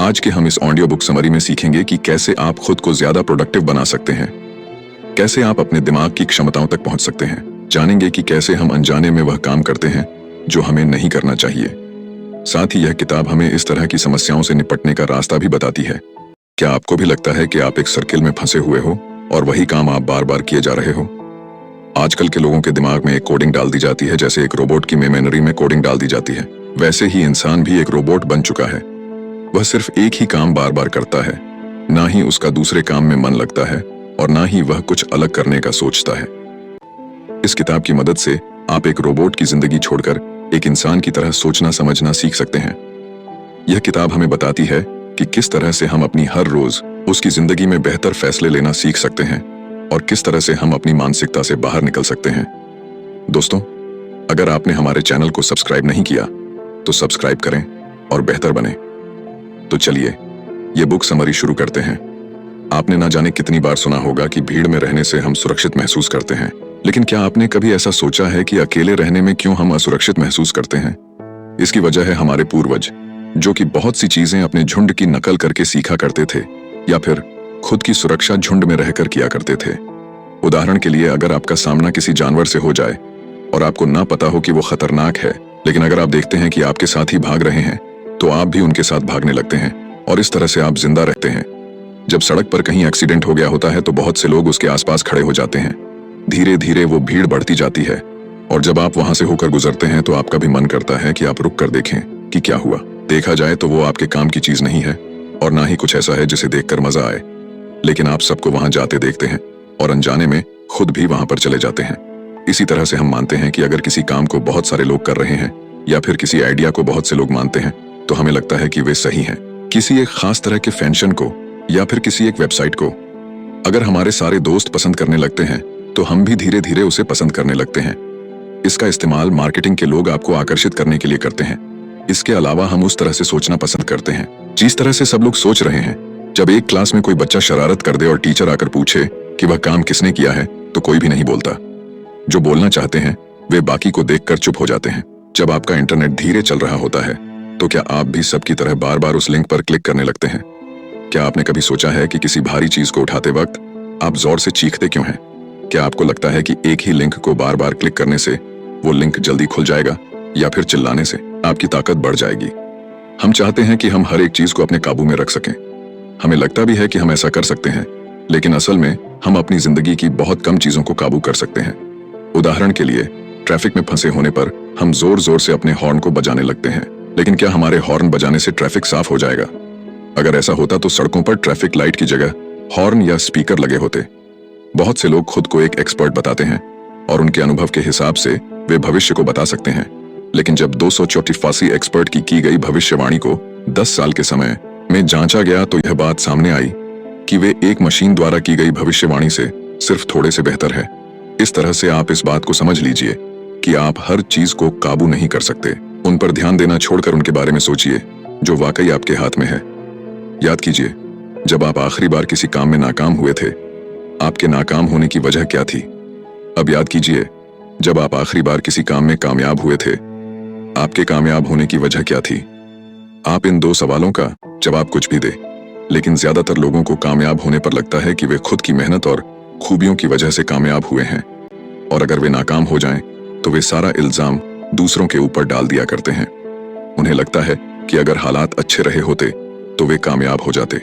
आज के हम इस ऑडियो बुक समरी में सीखेंगे कि कैसे आप खुद को ज्यादा प्रोडक्टिव बना सकते हैं, कैसे आप अपने दिमाग की क्षमताओं तक पहुंच सकते हैं। जानेंगे कि कैसे हम अनजाने में वह काम करते हैं जो हमें नहीं करना चाहिए। साथ ही यह किताब हमें इस तरह की समस्याओं से निपटने का रास्ता भी बताती है। क्या आपको भी लगता है कि आप एक सर्किल में फंसे हुए हो और वही काम आप बार बार किए जा रहे हो? आजकल के लोगों के दिमाग में एक कोडिंग डाल दी जाती है, जैसे एक रोबोट की मेमोरी में कोडिंग डाल दी जाती है। वैसे ही इंसान भी एक रोबोट बन चुका है। वह सिर्फ एक ही काम बार बार करता है, ना ही उसका दूसरे काम में मन लगता है और ना ही वह कुछ अलग करने का सोचता है। इस किताब की मदद से आप एक रोबोट की जिंदगी छोड़कर एक इंसान की तरह सोचना समझना सीख सकते हैं। यह किताब हमें बताती है कि किस तरह से हम अपनी हर रोज उसकी जिंदगी में बेहतर फैसले लेना सीख सकते हैं और किस तरह से हम अपनी मानसिकता से बाहर निकल सकते हैं। दोस्तों, अगर आपने हमारे चैनल को सब्सक्राइब नहीं किया तो सब्सक्राइब करें और बेहतर बने। तो चलिए ये बुक समरी शुरू करते हैं। आपने ना जाने कितनी बार सुना होगा कि भीड़ में रहने से हम सुरक्षित महसूस करते हैं, लेकिन क्या आपने कभी ऐसा सोचा है कि अकेले रहने में क्यों हम असुरक्षित महसूस करते हैं? इसकी वजह है हमारे पूर्वज, जो कि बहुत सी चीजें अपने झुंड की नकल करके सीखा करते थे या फिर खुद की सुरक्षा झुंड में रहकर किया करते थे। उदाहरण के लिए, अगर आपका सामना किसी जानवर से हो जाए और आपको ना पता हो कि वो खतरनाक है, लेकिन अगर आप देखते हैं कि आपके साथ ही भाग रहे हैं तो आप भी उनके साथ भागने लगते हैं और इस तरह से आप जिंदा रहते हैं। जब सड़क पर कहीं एक्सीडेंट हो गया होता है तो बहुत से लोग उसके आसपास खड़े हो जाते हैं। धीरे धीरे वो भीड़ बढ़ती जाती है और जब आप वहां से होकर गुजरते हैं तो आपका भी मन करता है कि आप रुक कर देखें कि क्या हुआ। देखा जाए तो वो आपके काम की चीज नहीं है और ना ही कुछ ऐसा है जिसे देखकर मजा आए, लेकिन आप सबको वहां जाते देखते हैं और अनजाने में खुद भी वहां पर चले जाते हैं। इसी तरह से हम मानते हैं कि अगर किसी काम को बहुत सारे लोग कर रहे हैं या फिर किसी आइडिया को बहुत से लोग मानते हैं तो हमें लगता है कि वे सही हैं। किसी एक खास तरह के फैशन को या फिर किसी एक वेबसाइट को अगर हमारे सारे दोस्त पसंद करने लगते हैं तो हम भी धीरे धीरे उसे पसंद करने लगते हैं। इसका इस्तेमाल मार्केटिंग के लोग आपको आकर्षित करने के लिए करते हैं। इसके अलावा हम उस तरह से सोचना पसंद करते हैं जिस तरह से सब लोग सोच रहे हैं। जब एक क्लास में कोई बच्चा शरारत कर दे और टीचर आकर पूछे कि वह काम किसने किया है तो कोई भी नहीं बोलता। जो बोलना चाहते हैं वे बाकी को देखकर चुप हो जाते हैं। जब आपका इंटरनेट धीरे चल रहा होता है तो क्या आप भी सबकी तरह बार बार उस लिंक पर क्लिक करने लगते हैं? क्या आपने कभी सोचा है कि किसी भारी चीज को उठाते वक्त आप जोर से चीखते क्यों हैं? क्या आपको लगता है कि एक ही लिंक को बार बार क्लिक करने से वो लिंक जल्दी खुल जाएगा या फिर चिल्लाने से आपकी ताकत बढ़ जाएगी? हम चाहते हैं कि हम हर एक चीज को अपने काबू में रख सकें। हमें लगता भी है कि हम ऐसा कर सकते हैं, लेकिन असल में हम अपनी जिंदगी की बहुत कम चीजों को काबू कर सकते हैं। उदाहरण के लिए, ट्रैफिक में फंसे होने पर हम जोर जोर से अपने हॉर्न को बजाने लगते हैं, लेकिन क्या हमारे हॉर्न बजाने से ट्रैफिक साफ हो जाएगा? अगर ऐसा होता तो सड़कों पर ट्रैफिक लाइट की जगह हॉर्न या स्पीकर लगे होते। बहुत से लोग खुद को एक एक्सपर्ट बताते हैं और उनके अनुभव के हिसाब से वे भविष्य को बता सकते हैं, लेकिन जब 284 एक्सपर्ट की गई भविष्यवाणी को 10 साल के समय में जांचा गया तो यह बात सामने आई कि वे एक मशीन द्वारा की गई भविष्यवाणी से सिर्फ थोड़े से बेहतर है। इस तरह से आप इस बात को समझ लीजिए कि आप हर चीज को काबू नहीं कर सकते। उन पर ध्यान देना छोड़कर उनके बारे में सोचिए जो वाकई आपके हाथ में है। याद कीजिए, जब आप आखिरी बार किसी काम में नाकाम हुए थे, आपके नाकाम होने की वजह क्या थी? अब याद कीजिए, जब आप आखिरी बार किसी काम में कामयाब हुए थे, आपके कामयाब होने की वजह क्या थी? आप इन 2 सवालों का जवाब कुछ भी दे, लेकिन ज्यादातर लोगों को कामयाब होने पर लगता है कि वे खुद की मेहनत और खूबियों की वजह से कामयाब हुए हैं, और अगर वे नाकाम हो जाएं, तो वे सारा इल्जाम दूसरों के ऊपर डाल दिया करते हैं। उन्हें लगता है कि अगर हालात अच्छे रहे होते तो वे कामयाब हो जाते।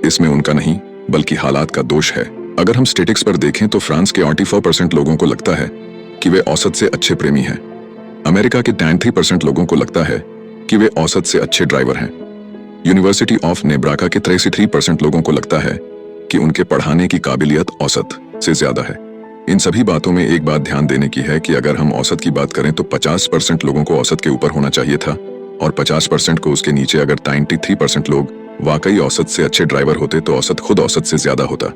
इसमें उनका नहीं बल्कि हालात का दोष है। अगर हम स्टेटिक्स पर देखें तो फ्रांस के 84% लोगों को लगता है कि वे औसत से अच्छे प्रेमी हैं। अमेरिका के 93% लोगों को लगता है कि वे औसत से अच्छे ड्राइवर हैं। यूनिवर्सिटी ऑफ नेब्राका के 63% लोगों को लगता है कि उनके पढ़ाने की काबिलियत औसत से ज्यादा है। इन सभी बातों में एक बात ध्यान देने की है कि अगर हम औसत की बात करें तो 50% लोगों को औसत के ऊपर होना चाहिए था और 50% को उसके नीचे। अगर 93% लोग वाकई औसत से अच्छे ड्राइवर होते तो औसत खुद औसत से ज्यादा होता।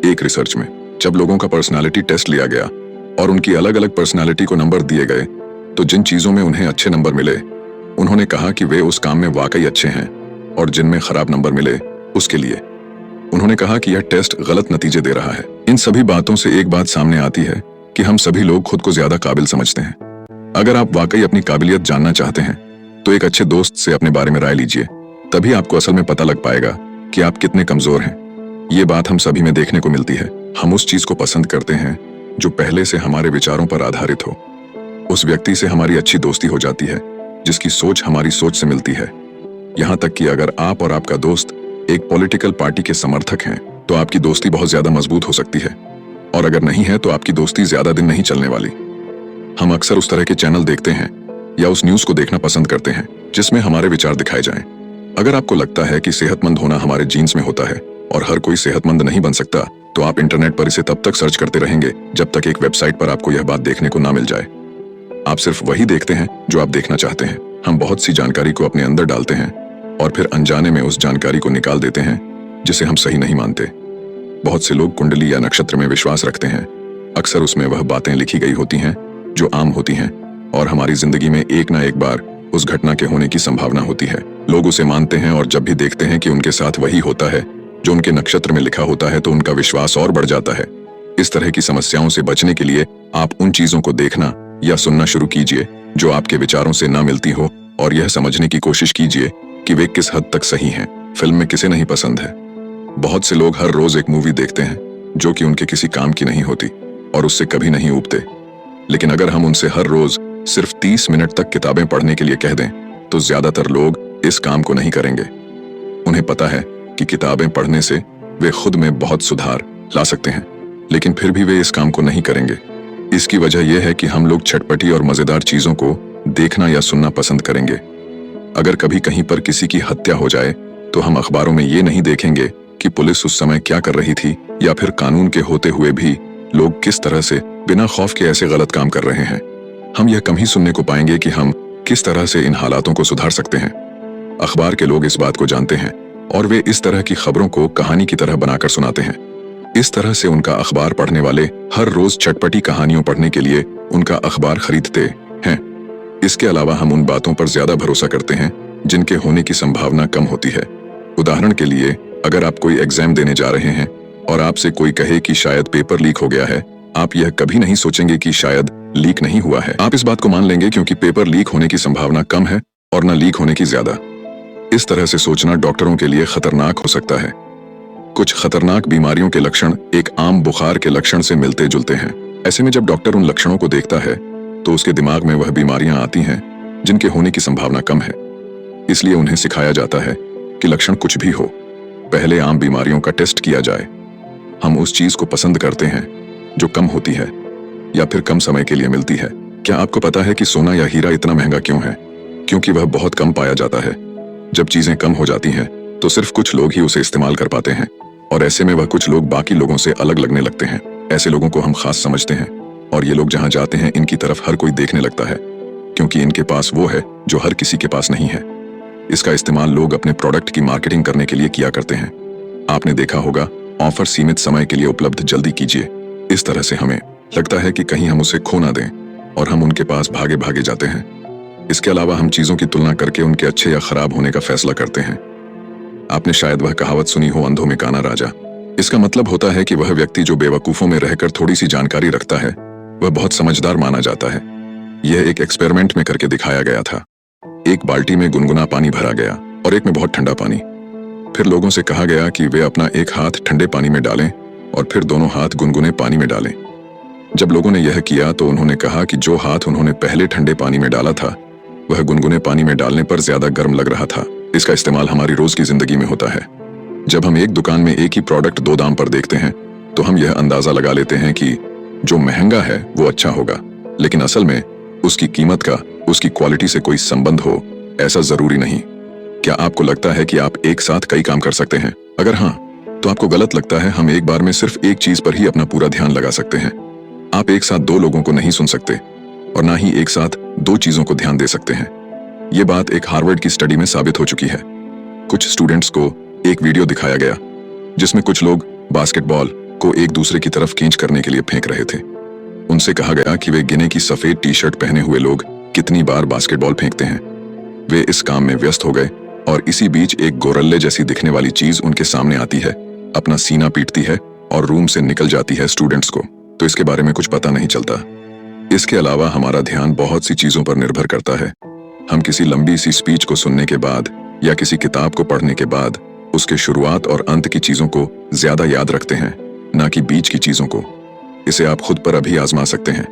एक रिसर्च में जब लोगों का पर्सनालिटी टेस्ट लिया गया और उनकी अलग अलग पर्सनालिटी को नंबर दिए गए तो जिन चीजों में उन्हें अच्छे नंबर मिले उन्होंने कहा कि वे उस काम में वाकई अच्छे हैं, और जिनमें खराब नंबर मिले उसके लिए उन्होंने कहा कि यह टेस्ट गलत नतीजे दे रहा है। इन सभी बातों से एक बात सामने आती है कि हम सभी लोग खुद को ज्यादा काबिल समझते हैं। अगर आप वाकई अपनी काबिलियत जानना चाहते हैं तो एक अच्छे दोस्त से अपने बारे में राय लीजिए तभी आपको असल में पता लग पाएगा कि आप कितने कमजोर हैं। ये बात हम सभी में देखने को मिलती है। हम उस चीज को पसंद करते हैं जो पहले से हमारे विचारों पर आधारित हो। उस व्यक्ति से हमारी अच्छी दोस्ती हो जाती है जिसकी सोच हमारी सोच से मिलती है। यहाँ तक कि अगर आप और आपका दोस्त एक पॉलिटिकल पार्टी के समर्थक हैं तो आपकी दोस्ती बहुत ज्यादा मजबूत हो सकती है, और अगर नहीं है तो आपकी दोस्ती ज्यादा दिन नहीं चलने वाली। हम अक्सर उस तरह के चैनल देखते हैं या उस न्यूज को देखना पसंद करते हैं जिसमें हमारे विचार दिखाए जाएं। अगर आपको लगता है कि सेहतमंद होना हमारे जीन्स में होता है और हर कोई सेहतमंद नहीं बन सकता, तो आप इंटरनेट पर इसे तब तक सर्च करते रहेंगे जब तक एक वेबसाइट पर आपको यह बात देखने को ना मिल जाए। आप सिर्फ वही देखते हैं जो आप देखना चाहते हैं। हम बहुत सी जानकारी को अपने अंदर डालते हैं और फिर अनजाने में उस जानकारी को निकाल देते हैं जिसे हम सही नहीं मानते। बहुत से लोग कुंडली या नक्षत्र में विश्वास रखते हैं। अक्सर उसमें वह बातें लिखी गई होती हैं जो आम होती हैं और हमारी जिंदगी में एक ना एक बार उस घटना के होने की संभावना होती है। लोग उसे मानते हैं और जब भी देखते हैं कि उनके साथ वही होता है जो उनके नक्षत्र में लिखा होता है तो उनका विश्वास और बढ़ जाता है। इस तरह की समस्याओं से बचने के लिए आप उन चीजों को देखना या सुनना शुरू कीजिए जो आपके विचारों से ना मिलती हो, और यह समझने की कोशिश कीजिए कि वे किस हद तक सही हैं। फिल्म में किसे नहीं पसंद है? बहुत से लोग हर रोज एक मूवी देखते हैं जो कि उनके किसी काम की नहीं होती और उससे कभी नहीं ऊबते। लेकिन अगर हम उनसे हर रोज सिर्फ 30 मिनट तक किताबें पढ़ने के लिए कह दें तो ज्यादातर लोग इस काम को नहीं करेंगे। उन्हें पता है कि किताबें पढ़ने से वे खुद में बहुत सुधार ला सकते हैं, लेकिन फिर भी वे इस काम को नहीं करेंगे। इसकी वजह यह है कि हम लोग चटपटी और मजेदार चीजों को देखना या सुनना पसंद करेंगे। अगर कभी कहीं पर किसी की हत्या हो जाए तो हम अखबारों में ये नहीं देखेंगे कि पुलिस उस समय क्या कर रही थी या फिर कानून के होते हुए भी लोग किस तरह से बिना खौफ के ऐसे गलत काम कर रहे हैं। हम यह कम ही सुनने को पाएंगे कि हम किस तरह से इन हालातों को सुधार सकते हैं। अखबार के लोग इस बात को जानते हैं और वे इस तरह की खबरों को कहानी की तरह बनाकर सुनाते हैं। इस तरह से उनका अखबार पढ़ने वाले हर रोज चटपटी कहानियों पढ़ने के लिए उनका अखबार खरीदते हैं। इसके अलावा हम उन बातों पर ज्यादा भरोसा करते हैं जिनके होने की संभावना कम होती है। उदाहरण के लिए, अगर आप कोई एग्जाम देने जा रहे हैं और आपसे कोई कहे कि शायद पेपर लीक हो गया है, आप यह कभी नहीं सोचेंगे कि शायद लीक नहीं हुआ है। आप इस बात को मान लेंगे क्योंकि पेपर लीक होने की संभावना कम है और न लीक होने की ज्यादा। इस तरह से सोचना डॉक्टरों के लिए खतरनाक हो सकता है। कुछ खतरनाक बीमारियों के लक्षण एक आम बुखार के लक्षण से मिलते जुलते हैं। ऐसे में जब डॉक्टर उन लक्षणों को देखता है तो उसके दिमाग में वह बीमारियां आती हैं जिनके होने की संभावना कम है। इसलिए उन्हें सिखाया जाता है कि लक्षण कुछ भी हो, पहले आम बीमारियों का टेस्ट किया जाए। हम उस चीज को पसंद करते हैं जो कम होती है या फिर कम समय के लिए मिलती है। क्या आपको पता है कि सोना या हीरा इतना महंगा क्यों है? क्योंकि वह बहुत कम पाया जाता है। जब चीजें कम हो जाती हैं तो सिर्फ कुछ लोग ही उसे इस्तेमाल कर पाते हैं, और ऐसे में वह कुछ लोग बाकी लोगों से अलग लगने लगते हैं। ऐसे लोगों को हम खास समझते हैं, और ये लोग जहां जाते हैं इनकी तरफ हर कोई देखने लगता है क्योंकि इनके पास वो है जो हर किसी के पास नहीं है। इसका इस्तेमाल लोग अपने प्रोडक्ट की मार्केटिंग करने के लिए किया करते हैं। आपने देखा होगा, ऑफर सीमित समय के लिए उपलब्ध, जल्दी कीजिए। इस तरह से हमें लगता है कि कहीं हम उसे खो ना दें और हम उनके पास भागे भागे जाते हैं। इसके अलावा हम चीजों की तुलना करके उनके अच्छे या खराब होने का फैसला करते हैं। आपने शायद वह कहावत सुनी हो, अंधों में काना राजा। इसका मतलब होता है कि वह व्यक्ति जो बेवकूफों में रहकर थोड़ी सी जानकारी रखता है वह बहुत समझदार माना जाता है। यह एक एक्सपेरिमेंट में करके दिखाया गया था। एक बाल्टी में गुनगुना पानी भरा गया और एक में बहुत ठंडा पानी। फिर लोगों से कहा गया कि वे अपना एक हाथ ठंडे पानी में डालें और फिर दोनों हाथ गुनगुने पानी में डालें। जब लोगों ने यह किया तो उन्होंने कहा कि जो हाथ उन्होंने पहले ठंडे पानी में डाला था वह गुनगुने पानी में डालने पर ज्यादा गर्म लग रहा था। इसका इस्तेमाल हमारी रोज की जिंदगी में होता है। जब हम एक दुकान में एक ही प्रोडक्ट दो दाम पर देखते हैं तो हम यह अंदाजा लगा लेते हैं कि जो महंगा है वो अच्छा होगा, लेकिन असल में उसकी कीमत का उसकी क्वालिटी से कोई संबंध हो ऐसा जरूरी नहीं। क्या आपको लगता है कि आप एक साथ कई काम कर सकते हैं? अगर हाँ, तो आपको गलत लगता है। हम एक बार में सिर्फ एक चीज पर ही अपना पूरा ध्यान लगा सकते हैं। आप एक साथ दो लोगों को नहीं सुन सकते और ना ही एक साथ दो चीजों को ध्यान दे सकते हैं। ये बात एक हार्वर्ड की स्टडी में साबित हो चुकी है। कुछ स्टूडेंट्स को एक वीडियो दिखाया गया जिसमें कुछ लोग बास्केटबॉल को एक दूसरे की तरफ खींच करने के लिए फेंक रहे थे। उनसे कहा गया कि वे गिने की सफेद टी शर्ट पहने हुए लोग कितनी बार बास्केटबॉल फेंकते हैं। वे इस काम में व्यस्त हो गए और इसी बीच एक गोरल्ले जैसी दिखने वाली चीज उनके सामने आती है, अपना सीना पीटती है और रूम से निकल जाती है। स्टूडेंट्स को तो इसके बारे में कुछ पता नहीं चलता। इसके अलावा हमारा ध्यान बहुत सी चीजों पर निर्भर करता है। हम किसी लंबी सी स्पीच को सुनने के बाद या किसी किताब को पढ़ने के बाद उसके शुरुआत और अंत की चीजों को ज्यादा याद रखते हैं, ना कि बीच की चीजों को? इसे आप खुद पर अभी आजमा सकते हैं।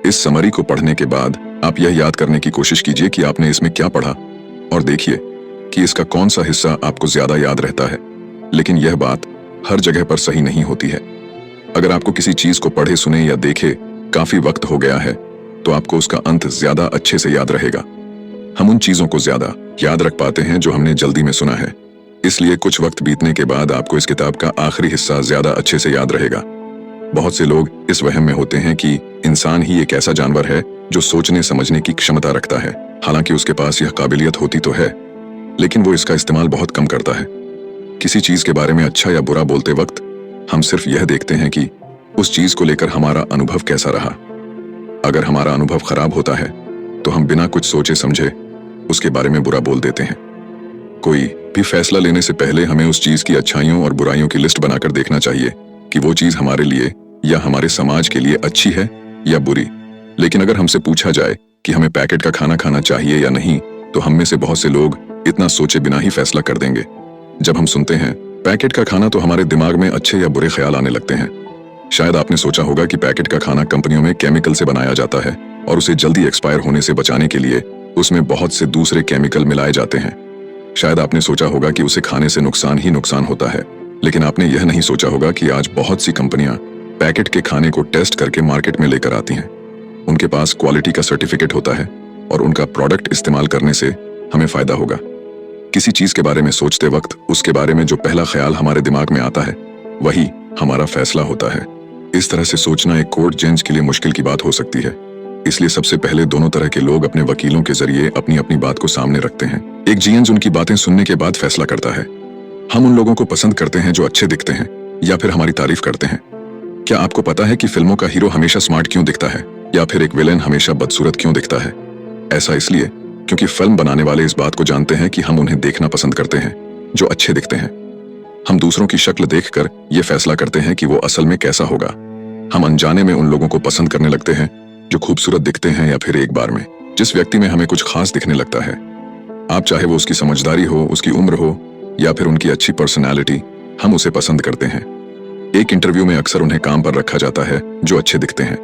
इस समरी को पढ़ने के बाद आप यह याद करने की कोशिश कीजिए कि आपने इसमें क्या पढ़ा, और देखिए कि इसका कौन सा हिस्सा आपको ज्यादा याद रहता है। लेकिन यह बात हर जगह पर सही नहीं होती है। अगर आपको किसी चीज को पढ़े, सुने या देखे काफी वक्त हो गया है, तो आपको उसका अंत ज्यादा अच्छे से याद रहेगा। हम उन चीजों को ज्यादा याद रख पाते हैं जो हमने जल्दी में सुना है, इसलिए कुछ वक्त बीतने के बाद आपको इस किताब का आखिरी हिस्सा ज्यादा अच्छे से याद रहेगा। बहुत से लोग इस वहम में होते हैं कि इंसान ही एक ऐसा जानवर है जो सोचने समझने की क्षमता रखता है। हालांकि उसके पास यह काबिलियत होती तो है, लेकिन वो इसका इस्तेमाल बहुत कम करता है। किसी चीज के बारे में अच्छा या बुरा बोलते वक्त हम सिर्फ यह देखते हैं कि उस चीज को लेकर हमारा अनुभव कैसा रहा। अगर हमारा अनुभव खराब होता है तो हम बिना कुछ सोचे समझे उसके बारे में बुरा बोल देते हैं। कोई भी फैसला लेने से पहले हमें उस चीज की अच्छाइयों और बुराइयों की लिस्ट बनाकर देखना चाहिए कि वो चीज हमारे लिए या हमारे समाज के लिए अच्छी है या बुरी। लेकिन अगर हमसे पूछा जाए कि हमें पैकेट का खाना खाना चाहिए या नहीं, तो हम में से बहुत से लोग इतना सोचे बिना ही फैसला कर देंगे। जब हम सुनते हैं पैकेट का खाना तो हमारे दिमाग में अच्छे या बुरे ख्याल आने लगते हैं। शायद आपने सोचा होगा कि पैकेट का खाना कंपनियों में केमिकल से बनाया जाता है और उसे जल्दी एक्सपायर होने से बचाने के लिए उसमें बहुत से दूसरे केमिकल मिलाए जाते हैं। शायद आपने सोचा होगा कि उसे खाने से नुकसान ही नुकसान होता है, लेकिन आपने यह नहीं सोचा होगा कि आज बहुत सी कंपनियां पैकेट के खाने को टेस्ट करके मार्केट में लेकर आती हैं। उनके पास क्वालिटी का सर्टिफिकेट होता है और उनका प्रोडक्ट इस्तेमाल करने से हमें फायदा होगा। किसी चीज के बारे में सोचते वक्त उसके बारे में जो पहला ख्याल हमारे दिमाग में आता है वही हमारा फैसला होता है। इस तरह से सोचना एक कोर्ट जज के लिए मुश्किल की बात हो सकती है। इसलिए सबसे पहले दोनों तरह के लोग अपने वकीलों के जरिए अपनी अपनी बात को सामने रखते हैं। एक जज उनकी बातें सुनने के बाद फैसला करता है। हम उन लोगों को पसंद करते हैं जो अच्छे दिखते हैं या फिर हमारी तारीफ करते हैं। क्या आपको पता है कि फिल्मों का हीरो हमेशा स्मार्ट क्यों दिखता है या फिर एक विलेन हमेशा बदसूरत क्यों दिखता है? ऐसा इसलिए क्योंकि फिल्म बनाने वाले इस बात को जानते हैं कि हम उन्हें देखना पसंद करते हैं जो अच्छे दिखते हैं। हम दूसरों की शक्ल देखकर यह फैसला करते हैं कि वो असल में कैसा होगा। हम अनजाने में उन लोगों को पसंद करने लगते हैं जो खूबसूरत दिखते हैं या फिर एक बार में जिस व्यक्ति में हमें कुछ खास दिखने लगता है। आप चाहे वो उसकी समझदारी हो, उसकी उम्र हो या फिर उनकी अच्छी पर्सनैलिटी, हम उसे पसंद करते हैं। एक इंटरव्यू में अक्सर उन्हें काम पर रखा जाता है जो अच्छे दिखते हैं।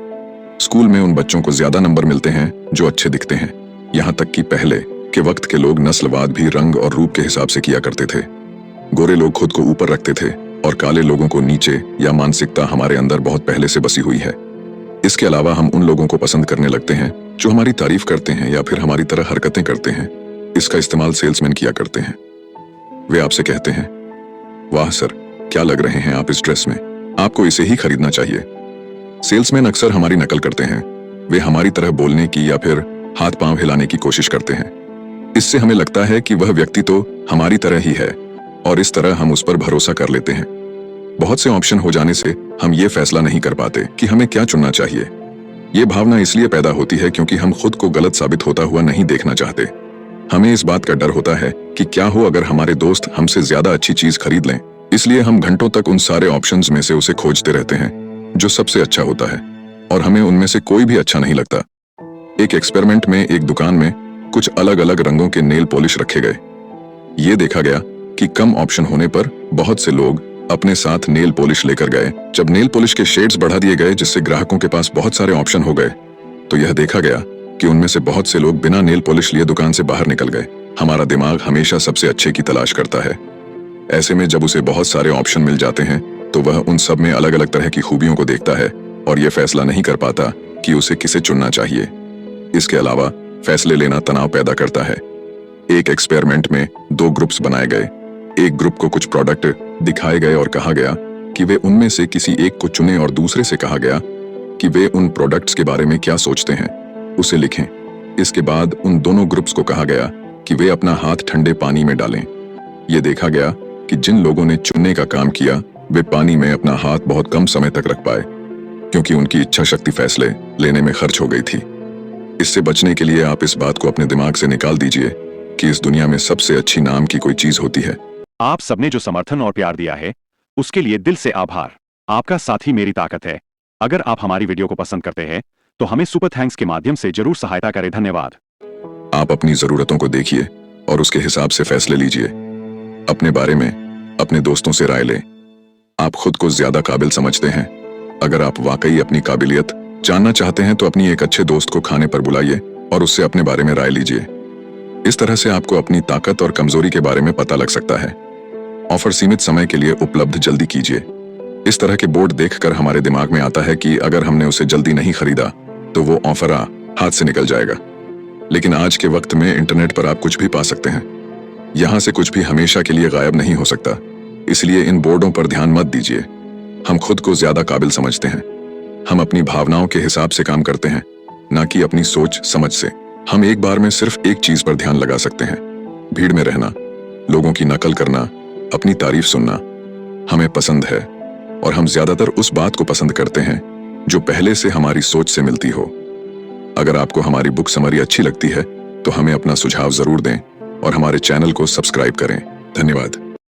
स्कूल में उन बच्चों को ज्यादा नंबर मिलते हैं जो अच्छे दिखते हैं। यहाँ तक कि पहले के वक्त के लोग नस्लवाद भी रंग और रूप के हिसाब से किया करते थे। गोरे लोग खुद को ऊपर रखते थे और काले लोगों को नीचे, या मानसिकता हमारे अंदर बहुत पहले से बसी हुई है। इसके अलावा हम उन लोगों को पसंद करने लगते हैं जो हमारी तारीफ करते हैं या फिर हमारी तरह हरकतें करते हैं। इसका इस्तेमाल सेल्समैन किया करते हैं। वे आपसे कहते हैं, वाह सर, क्या लग रहे हैं आप इस ड्रेस में, आपको इसे ही खरीदना चाहिए। सेल्समैन अक्सर हमारी नकल करते हैं। वे हमारी तरह बोलने की या फिर हाथ पांव हिलाने की कोशिश करते हैं। इससे हमें लगता है कि वह व्यक्ति तो हमारी तरह ही है और इस तरह हम उस पर भरोसा कर लेते हैं। बहुत से ऑप्शन हो जाने से हम ये फैसला नहीं कर पाते कि हमें क्या चुनना चाहिए। ये भावना इसलिए पैदा होती है क्योंकि हम खुद को गलत साबित होता हुआ नहीं देखना चाहते। हमें इस बात का डर होता है कि क्या हो अगर हमारे दोस्त हमसे ज्यादा अच्छी चीज खरीद लें। इसलिए हम घंटों तक उन सारे ऑप्शंस में से उसे खोजते रहते हैं जो सबसे अच्छा होता है, और हमें उनमें से कोई भी अच्छा नहीं लगता। एक एक्सपेरिमेंट में एक दुकान में कुछ अलग अलग रंगों के नेल पॉलिश रखे गए। ये देखा गया कि कम ऑप्शन होने पर बहुत से लोग अपने साथ नेल पॉलिश लेकर गए। जब नेल पॉलिश के शेड्स बढ़ा दिए गए जिससे ग्राहकों के पास बहुत सारे ऑप्शन हो गए, तो यह देखा गया कि उनमें से बहुत से लोग बिना नेल पॉलिश लिए दुकान से बाहर निकल गए। हमारा दिमाग हमेशा सबसे अच्छे की तलाश करता है। ऐसे में जब उसे बहुत सारे ऑप्शन मिल जाते हैं तो वह उन सब में अलग अलग तरह की खूबियों को देखता है और यह फैसला नहीं कर पाता कि उसे किसे चुनना चाहिए। इसके अलावा फैसले लेना तनाव पैदा करता है। एक एक्सपेरिमेंट में 2 ग्रुप्स बनाए गए। एक ग्रुप को कुछ प्रोडक्ट दिखाए गए और कहा गया कि वे उनमें से किसी एक को चुनें, और दूसरे से कहा गया कि वे उन प्रोडक्ट्स के बारे में क्या सोचते हैं उसे लिखें। इसके बाद उन दोनों ग्रुप्स को कहा गया कि वे अपना हाथ ठंडे पानी में डालें। यह देखा गया कि जिन लोगों ने चुनने का काम किया वे पानी में अपना हाथ बहुत कम समय तक रख पाए, क्योंकि उनकी इच्छा शक्ति फैसले लेने में खर्च हो गई थी। इससे बचने के लिए आप इस बात को अपने दिमाग से निकाल दीजिए कि इस दुनिया में सबसे अच्छी नाम की कोई चीज होती है। आप सबने जो समर्थन और प्यार दिया है उसके लिए दिल से आभार। आपका साथ ही मेरी ताकत है। अगर आप हमारी वीडियो को पसंद करते हैं तो हमें सुपर थैंक्स के माध्यम से जरूर सहायता करें। धन्यवाद। आप अपनी जरूरतों को देखिए और उसके हिसाब से फैसले लीजिए। अपने बारे में अपने दोस्तों से राय लें। आप खुद को ज्यादा काबिल समझते हैं? अगर आप वाकई अपनी काबिलियत जानना चाहते हैं तो अपनी एक अच्छे दोस्त को खाने पर बुलाइए और उससे अपने बारे में राय लीजिए। इस तरह से आपको अपनी ताकत और कमजोरी के बारे में पता लग सकता है। ऑफर सीमित समय के लिए उपलब्ध, जल्दी कीजिए। इस तरह के बोर्ड देखकर हमारे दिमाग में आता है कि अगर हमने उसे जल्दी नहीं खरीदा तो वो ऑफर हाथ से निकल जाएगा। लेकिन आज के वक्त में इंटरनेट पर आप कुछ भी पा सकते हैं। यहाँ से कुछ भी हमेशा के लिए गायब नहीं हो सकता, इसलिए इन बोर्डों पर ध्यान मत दीजिए। हम खुद को ज्यादा काबिल समझते हैं। हम अपनी भावनाओं के हिसाब से काम करते हैं, ना कि अपनी सोच समझ से। हम एक बार में सिर्फ एक चीज पर ध्यान लगा सकते हैं, भीड़ में रहना, लोगों की नकल करना, अपनी तारीफ सुनना। हमें पसंद है और हम ज्यादातर उस बात को पसंद करते हैं जो पहले से हमारी सोच से मिलती हो। अगर आपको हमारी बुक समरी अच्छी लगती है तो हमें अपना सुझाव जरूर दें और हमारे चैनल को सब्सक्राइब करें। धन्यवाद।